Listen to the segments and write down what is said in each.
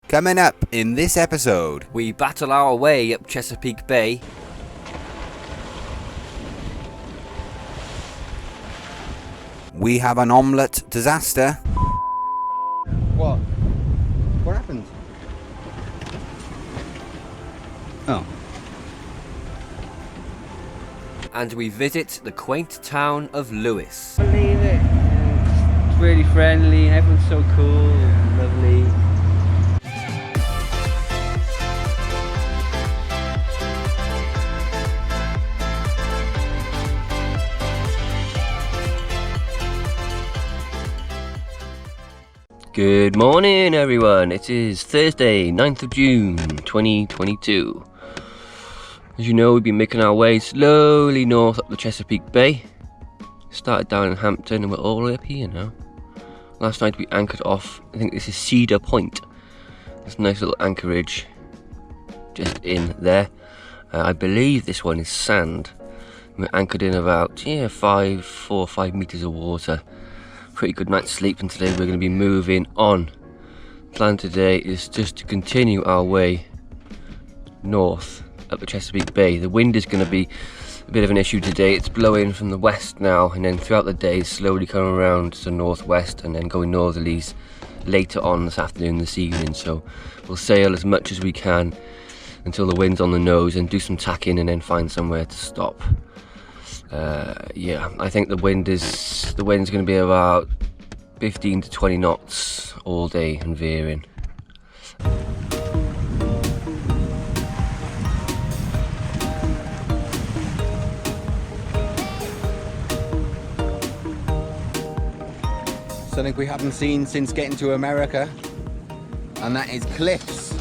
Coming up in this episode, we battle our way up Chesapeake Bay. We have an omelette disaster. What? What happened? Oh. And we visit the quaint town of Lewes. Believe it. It's really friendly and everyone's so cool and lovely. Good morning everyone, it is Thursday 9th of June 2022. As you know, we've been making our way slowly north up the Chesapeake Bay. Started down in Hampton and we're all the way up here now. Last night we anchored off, I think this is Cedar Point. It's a nice little anchorage just in there. I believe this one is sand. We're anchored in about 4 or 5 meters of water. Pretty good night's sleep, and today we're going to be moving on. Plan today is just to continue our way north up the Chesapeake Bay. The wind is going to be a bit of an issue today. It's blowing from the west now, and then throughout the day slowly coming around to the northwest and then going northerlies later on this afternoon, this evening. So we'll sail as much as we can until the wind's on the nose and do some tacking and then find somewhere to stop. I think the wind's going to be about 15 to 20 knots all day and veering. Something we haven't seen since getting to America, and that is cliffs.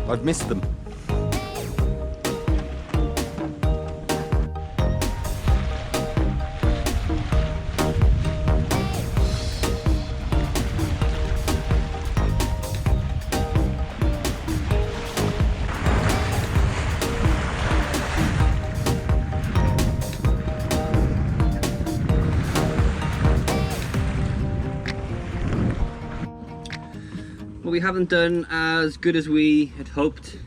I've missed them. Well, we haven't done as good as we had hoped.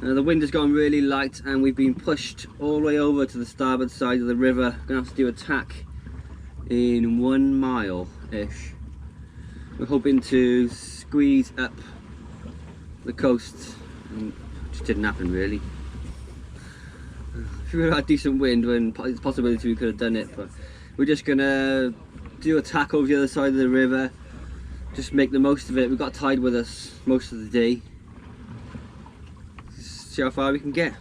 The wind has gone really light and we've been pushed all the way over to the starboard side of the river. We're going to have to do a tack in 1 mile-ish. We're hoping to squeeze up the coast, and it just didn't happen really. If we had decent wind, then it's a possibility we could have done it, but we're just going to do a tack over the other side of the river. Just make the most of it. We've got tide with us most of the day. See how far we can get.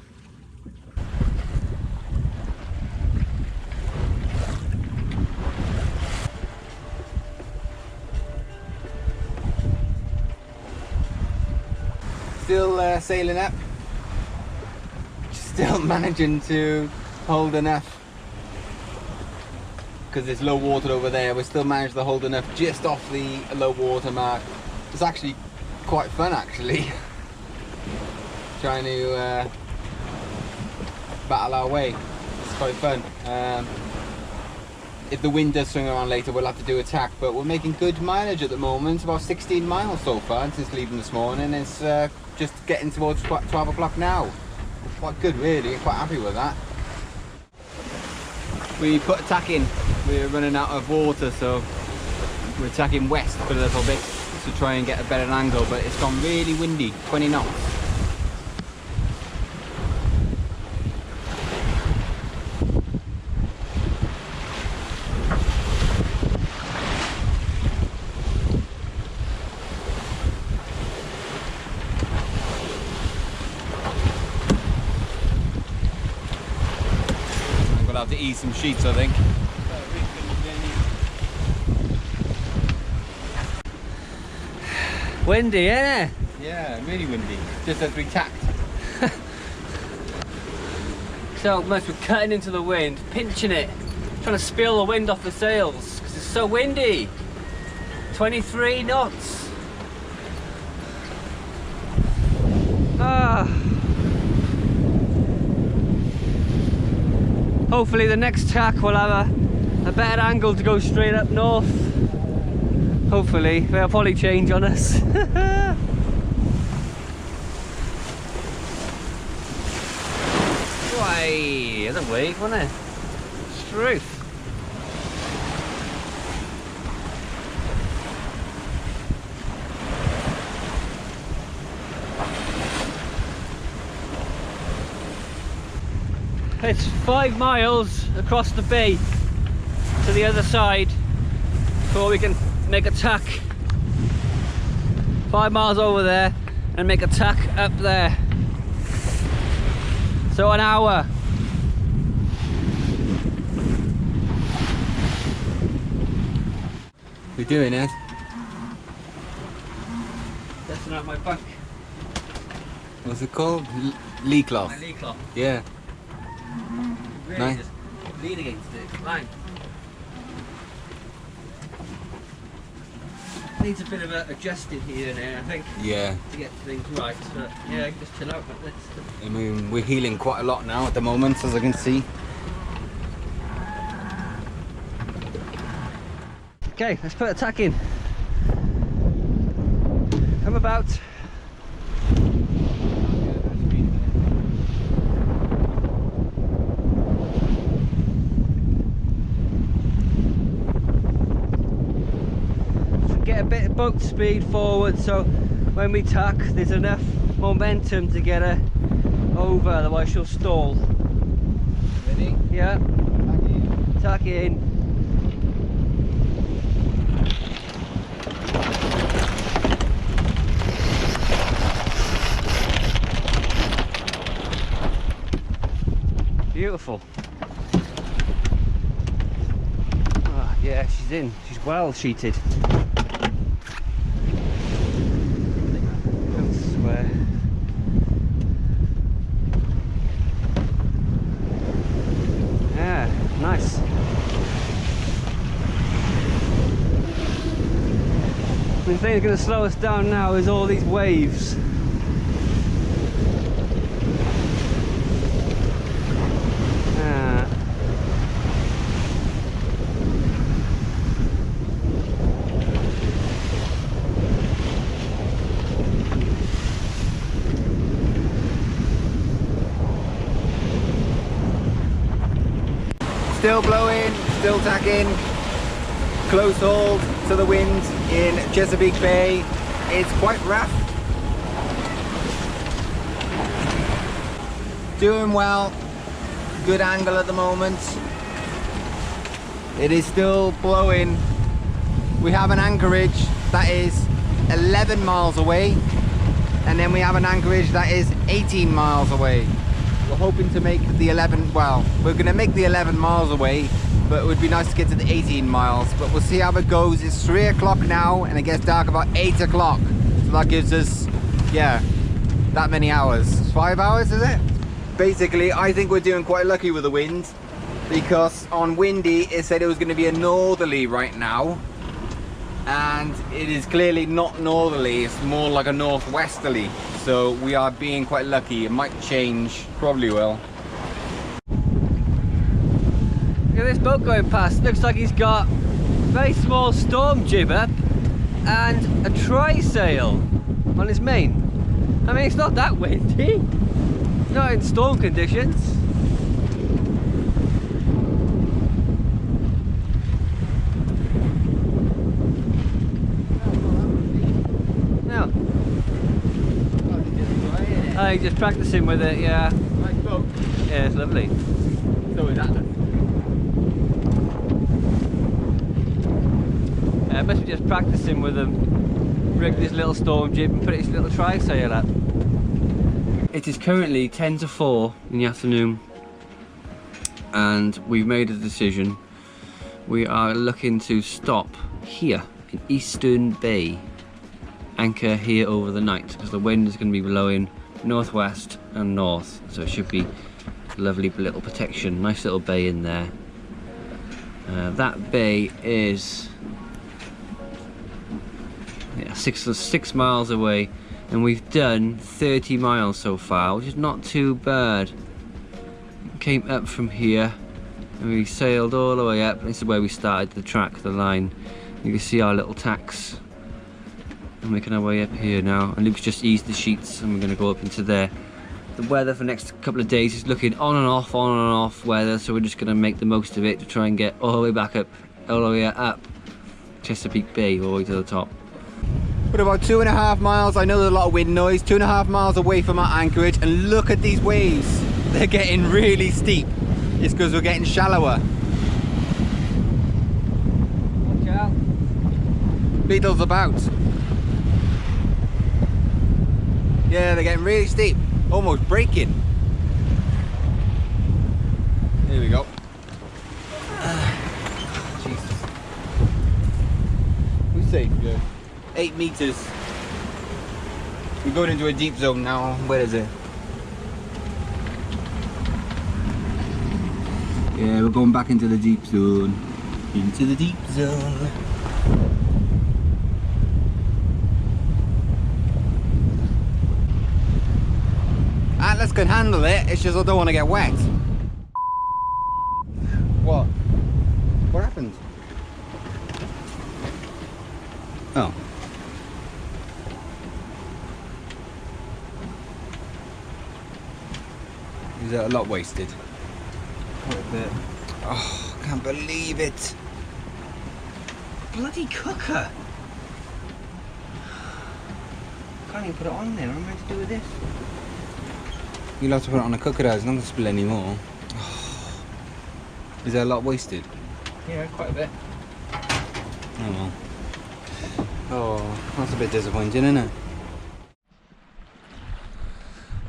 Still sailing up. Still managing to hold enough. Because there's low water over there, we still managed to hold enough just off the low water mark. It's actually quite fun actually. Trying to battle our way. It's quite fun. If the wind does swing around later, we'll have to do a tack, but we're making good mileage at the moment, about 16 miles so far since leaving this morning. It's just getting towards 12 o'clock now. Quite good really, quite happy with that. We put a tack in. We're running out of water, so we're tacking west for a little bit to try and get a better angle, but it's gone really windy, 20 knots. I'm gonna have to ease some sheets, I think. Windy, isn't it? Yeah, really windy. Just as we tacked. So much we're cutting into the wind, pinching it, trying to spill the wind off the sails because it's so windy. 23 knots. Hopefully the next tack will have a better angle to go straight up north. Hopefully, they'll probably change on us. Why, there's a wave, wasn't there? Struth. It's 5 miles across the bay to the other side before we can make a tack. 5 miles over there and make a tack up there. So an hour. We're doing it. Testing out my bunk. What's it called? Lee cloth. My lee cloth. Yeah. Really Nice. just lean against it. Line. Needs a bit of a adjusting here and there, I think, Yeah. to get things right. But yeah, I can just chill out like this. I mean, we're healing quite a lot now at the moment, as I can see. Okay, let's put a tack in. Come about. Get a bit of boat speed forward, so when we tack there's enough momentum to get her over, otherwise she'll stall. Ready? Yeah, tack in. Beautiful. Ah, yeah, she's in. She's well sheeted. Elsewhere. Yeah, nice. The thing that's going to slow us down now is all these waves. Still blowing, still tacking. Close hold to the wind in Chesapeake Bay. It's quite rough. Doing well. Good angle at the moment. It is still blowing. We have an anchorage that is 11 miles away. And then we have an anchorage that is 18 miles away. We're hoping to make the 11, well, we're going to make the 11 miles away, but it would be nice to get to the 18 miles. But we'll see how it goes. It's 3 o'clock now and it gets dark about 8 o'clock. So that gives us, yeah, that many hours. 5 hours, is it? Basically, I think we're doing quite lucky with the wind, because on windy it said it was going to be a northerly right now. And it is clearly not northerly, it's more like a northwesterly. So we are being quite lucky. It might change, probably will. Look at this boat going past. Looks like he's got a very small storm jib up and a trysail on his main. I mean, it's not that windy. It's not in storm conditions. No. Oh, you're just practicing with it, yeah. Nice boat. Yeah, it's lovely. So is that. Must be just practicing with them. Rig this little storm jib and put his little trysail up. It is currently 10 to 4 in the afternoon and we've made a decision. We are looking to stop here in Eastern Bay, anchor here over the night, because the wind is going to be blowing northwest and north, so it should be lovely little protection. Nice little bay in there. That bay is 6 miles away, and we've done 30 miles so far, which is not too bad. Came up from here And we sailed all the way up. This is where we started the track, the line. You can see our little tacks. We're making our way up here now. And Luke's just eased the sheets and we're going to go up into there. The weather for the next couple of days is looking on and off weather, so we're just going to make the most of it to try and get all the way back up, all the way up Chesapeake Bay, all the way to the top. We're about 2.5 miles, I know there's a lot of wind noise, 2.5 miles away from our anchorage, and look at these waves. They're getting really steep. It's because we're getting shallower. Watch out. Beetles about. Yeah, they're getting really steep. Almost breaking. Here we go. Jesus. We're safe, yeah. 8 meters. We're going into a deep zone now. Where is it? Yeah, we're going back into the deep zone. Into the deep zone. Atlas can handle it, it's just I don't want to get wet. What? What happened? Oh. Is that a lot wasted? Quite a bit. Oh, I can't believe it. Bloody cooker. Can't even put it on there. What am I meant to do with this? You'll have to put it on a cooker, it's not going to spill any more. Oh. Is there a lot wasted? Yeah, quite a bit. Oh well. Oh, that's a bit disappointing, isn't it?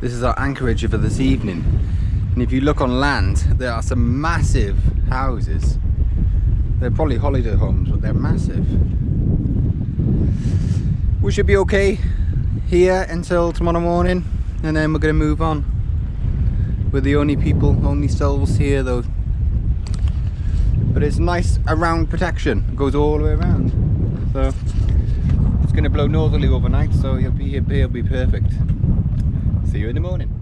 This is our anchorage for this evening. And if you look on land, there are some massive houses. They're probably holiday homes, but they're massive. We should be okay here until tomorrow morning, and then we're going to move on. We're the only people, only souls here though. But it's nice around protection, it goes all the way around. So it's going to blow northerly overnight, so you'll be here, it'll be perfect. See you in the morning.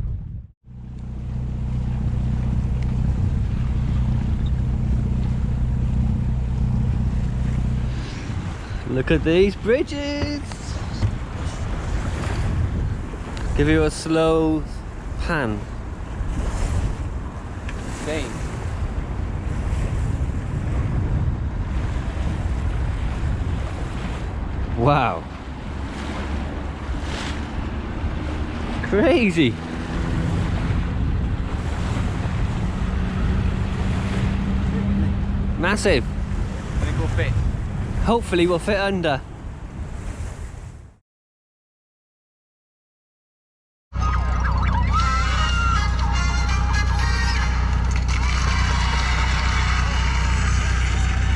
Look at these bridges! Give you a slow pan. Same. Wow. Crazy. Massive. I think we'll fit. Hopefully we'll fit under.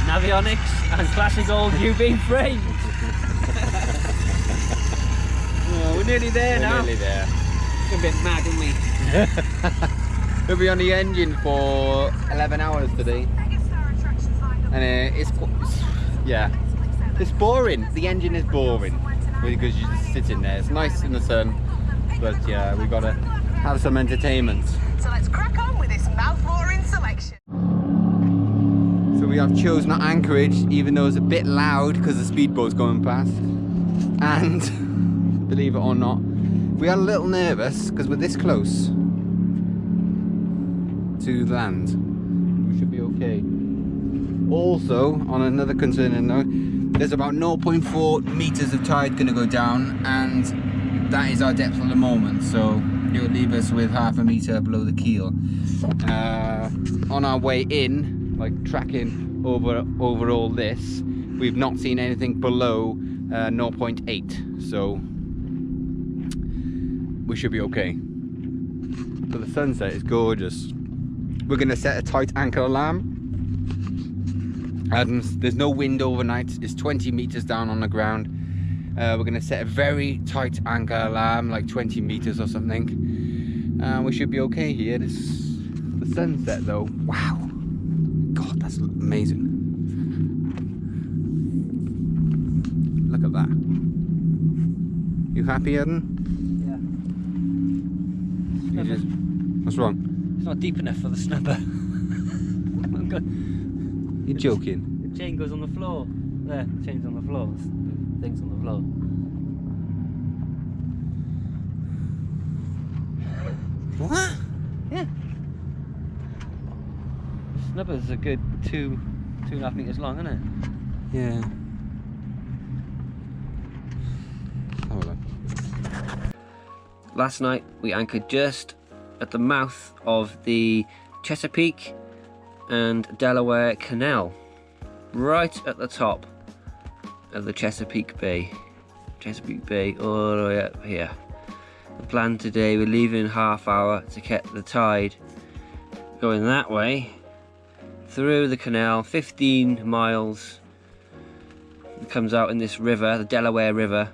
Navionics and classic old you being framed. Oh, we're nearly there now. Nearly there. It's a bit mad, isn't we? We'll be on the engine for 11 hours today. And yeah, it's boring. The engine is boring because you're just sitting there. It's nice in the sun, but yeah, we've got to have some entertainment. So let's crack on with this mouth-watering selection. So we have chosen our anchorage, even though it's a bit loud because the speedboat's going past. And believe it or not, we are a little nervous because we're this close to land. We should be okay. Also, on another concerning note, there's about 0.4 meters of tide going to go down, and that is our depth at the moment, so it'll leave us with 0.5 meter below the keel. On our way in, like tracking over all this, we've not seen anything below 0.8, so we should be okay. But the sunset is gorgeous. We're going to set a tight anchor alarm. And there's no wind overnight. It's 20 meters down on the ground. We're going to set a very tight anchor alarm, like 20 meters or something. We should be okay here. The sunset though, wow. God, that's amazing. Look at that. You happy, Eden? Yeah. What's wrong? It's not deep enough for the snubber. I'm You're joking. The chain goes on the floor. There, the chain's on the floor. The thing's on the floor. What? Yeah. Snubber's a good 2.5 meters long, isn't it? Yeah. Oh, well. Last night we anchored just at the mouth of the Chesapeake and Delaware Canal, right at the top of the Chesapeake Bay. Chesapeake Bay all the way up here. The plan today, we're leaving in half hour to get the tide going that way through the canal, 15 miles. It comes out in this river, the Delaware River,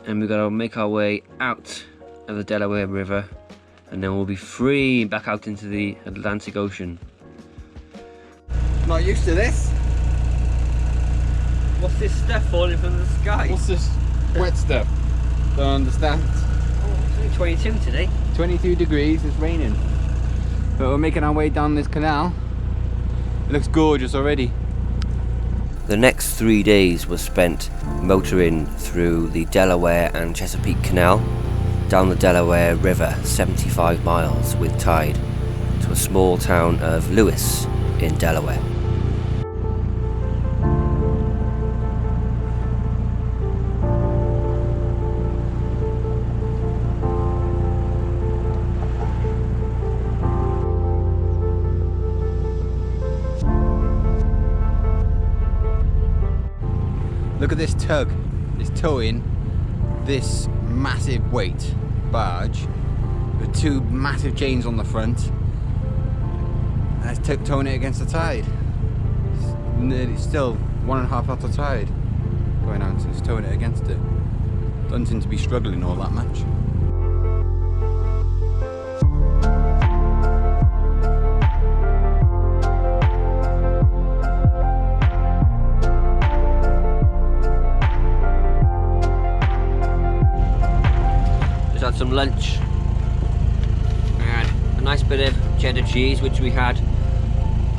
and we've got to make our way out of the Delaware River, and then we'll be free back out into the Atlantic Ocean. Not used to this. What's this stuff falling from the sky? What's this wet stuff? Don't understand. Oh, it's only 22 today. 22 degrees, it's raining. But we're making our way down this canal. It looks gorgeous already. The next 3 days were spent motoring through the Delaware and Chesapeake Canal, down the Delaware River 75 miles with tide, to a small town of Lewes in Delaware. Look at this tug. It's towing this massive weight barge with two massive chains on the front, and it's towing it against the tide. It's still 1.5 knots of tide going out, so it's towing it against it. Doesn't seem to be struggling all that much. Had some lunch. We had a nice bit of cheddar cheese, which we had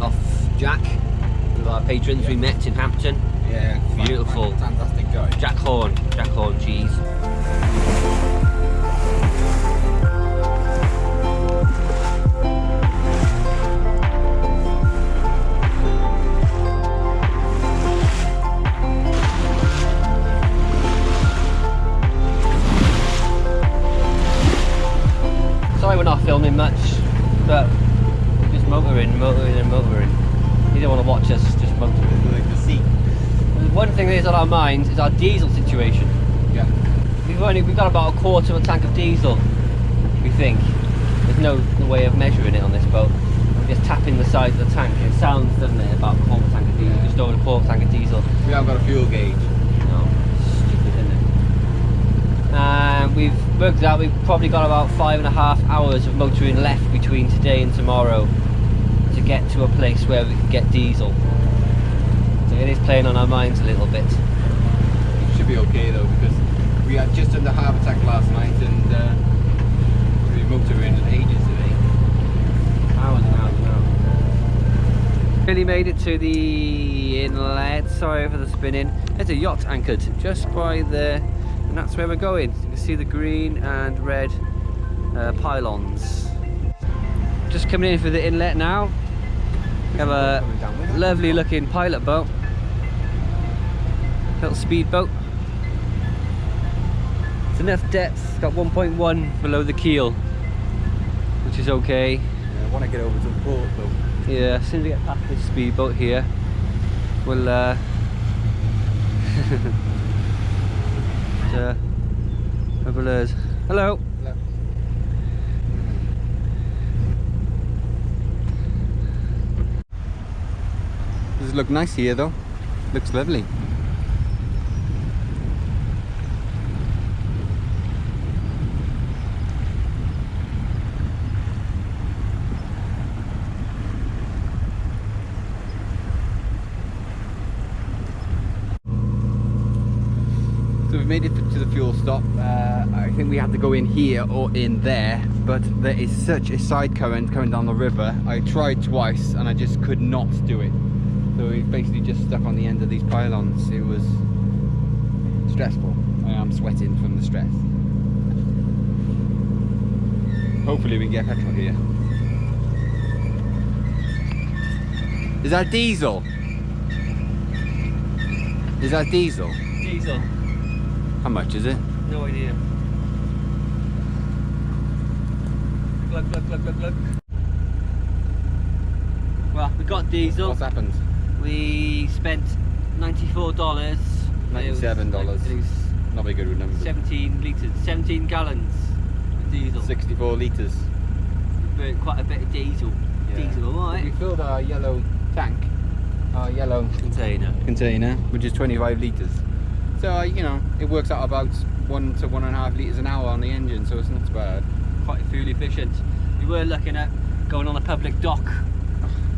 off Jack, one of our patrons we met in Hampton. Yeah, Beautiful. Fantastic guy. Jack Horn cheese. Sorry we're not filming much, but we're just motoring. You don't want to watch us just motoring. Like the sea. One thing that is on our minds is our diesel situation. Yeah. We've got about 1/4 of a tank of diesel, we think. There's no way of measuring it on this boat. We're just tapping the size of the tank. It sounds, doesn't it, about 1/4 tank of diesel, just over 1/4 tank of diesel. We haven't got a fuel gauge. No, it's stupid, isn't it? And we've worked out we've probably got about 5.5 hours of motoring left between today and tomorrow to get to a place where we can get diesel. So it is playing on our minds a little bit. It should be okay though, because we had just under half a tank last night, and we motoring in ages today. Hours and hours and hours. Really made it to the inlet. Sorry for the spinning. There's a yacht anchored just by there, and that's where we're going. You can see the green and red pylons. Just coming in for the inlet now. We have a lovely looking pilot boat, little speedboat. It's enough depth, it's got 1.1 below the keel, which is okay. Yeah, I want to get over to the port though. Yeah, as soon as we get past this speedboat here, we'll have a look. Hello. Does it look nice here though? Looks lovely. we've made it to the fuel stop. I think we have to go in here or in there, but there is such a side current coming down the river. I tried twice and I just could not do it. So we've basically just stuck on the end of these pylons. It was stressful. I am sweating from the stress. Hopefully we can get petrol here. Is that diesel? Is that diesel? Diesel. How much is it? No idea. Look, look, look, look, look. Well, we got diesel. What's happened? We spent $94. $97. It was Not very good with numbers. 17 litres, 17 gallons of diesel. 64 litres. We burnt quite a bit of diesel. Yeah. Diesel, alright. We filled our yellow tank, our yellow container, which is 25 litres. So, you know, it works out about 1 to 1.5 litres an hour on the engine, so it's not so bad. Quite fuel efficient. We were looking at going on a public dock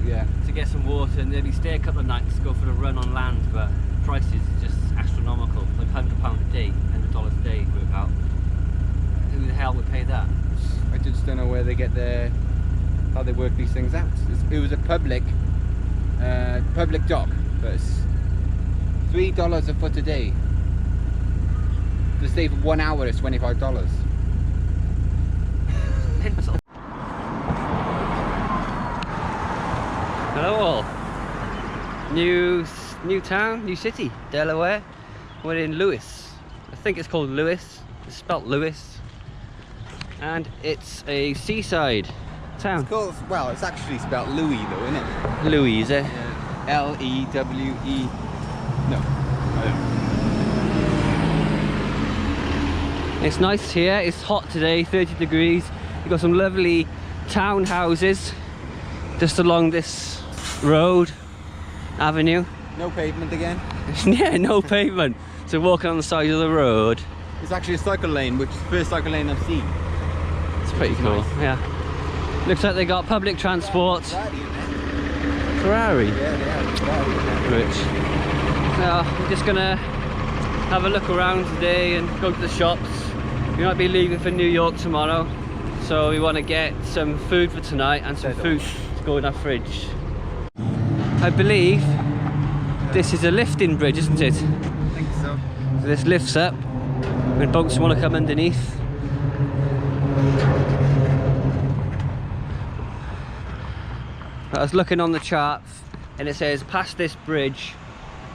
Yeah. to get some water and maybe stay a couple of nights, go for a run on land, but prices are just astronomical. Like £100 a day, $100 a day work out. Who the hell would pay that? I just don't know where they get how they work these things out. It was a public dock, but it's $3 a foot a day. To stay for 1 hour is $25. Mental. Hello all. New town, new city, Delaware. We're in Lewes. I think it's called Lewes. It's spelt Lewes. And it's a seaside town. Well, it's actually spelled Louis though, isn't it? Louis, is it? Yeah. L-E-W-E. No. I don't. It's nice here. It's hot today, 30 degrees. You've got some lovely townhouses just along this road, avenue. No pavement again. Yeah, no pavement. So walking on the side of the road. It's actually a cycle lane, which is the first cycle lane I've seen. It's pretty cool, nice. yeah. Looks like they got public transport. Ferrari. Yeah, they have Ferrari. Rich. So we're just gonna have a look around today and go to the shops. We might be leaving for New York tomorrow, so we want to get some food for tonight and some food to go in our fridge. I believe this is a lifting bridge, isn't it? I think so. So this lifts up when boats want to come underneath. I was looking on the charts and it says past this bridge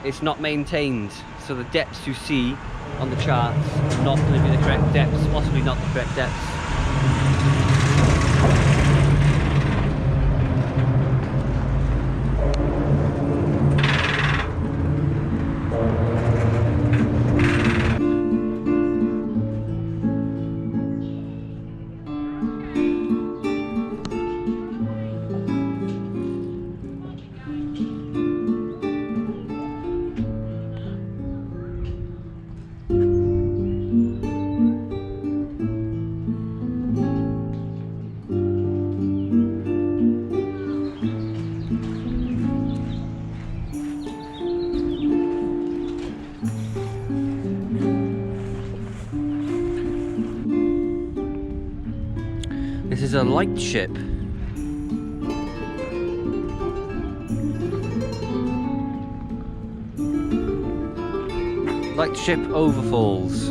it's not maintained, so the depths you see on the charts are not going to be the correct depths, possibly not the correct depths. This is a light ship. Light ship overfalls.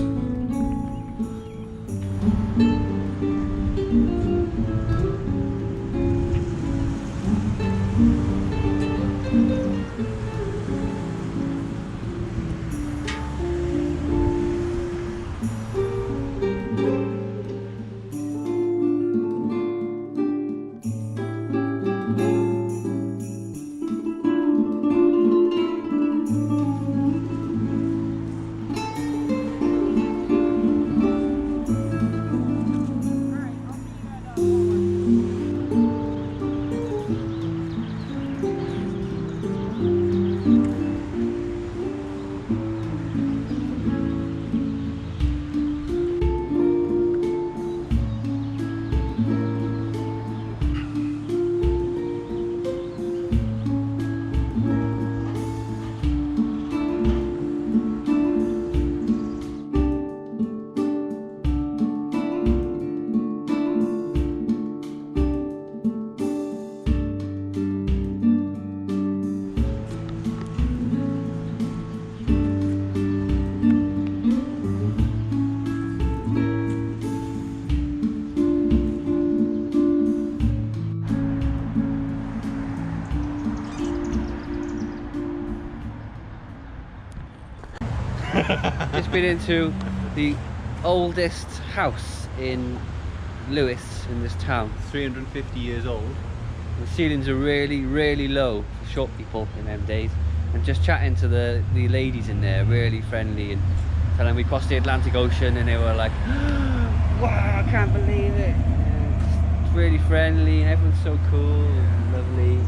Just been into the oldest house in Lewes, in this town. 350 years old. The ceilings are really low for short people in them days. And just chatting to the ladies in there, really friendly, and telling them we crossed the Atlantic Ocean, and they were like, wow, I can't believe it. And it's really friendly, and everyone's so cool and lovely.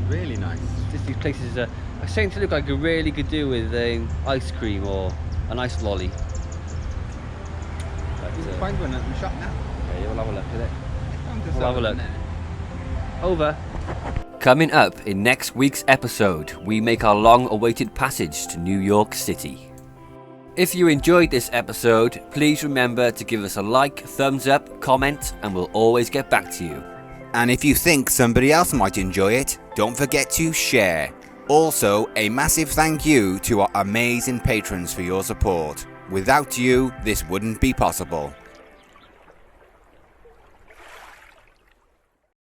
Really nice. Just these places are starting to look like a really good do with ice cream or an ice lolly. But, You can find one at the shop now. yeah, we'll have a look at it. We'll We'll have a look. Over. Coming up in next week's episode, we make our long-awaited passage to New York City. If you enjoyed this episode, please remember to give us a like, thumbs up, comment, and we'll always get back to you. And if you think somebody else might enjoy it, don't forget to share. Also, a massive thank you to our amazing patrons for your support. Without you, this wouldn't be possible.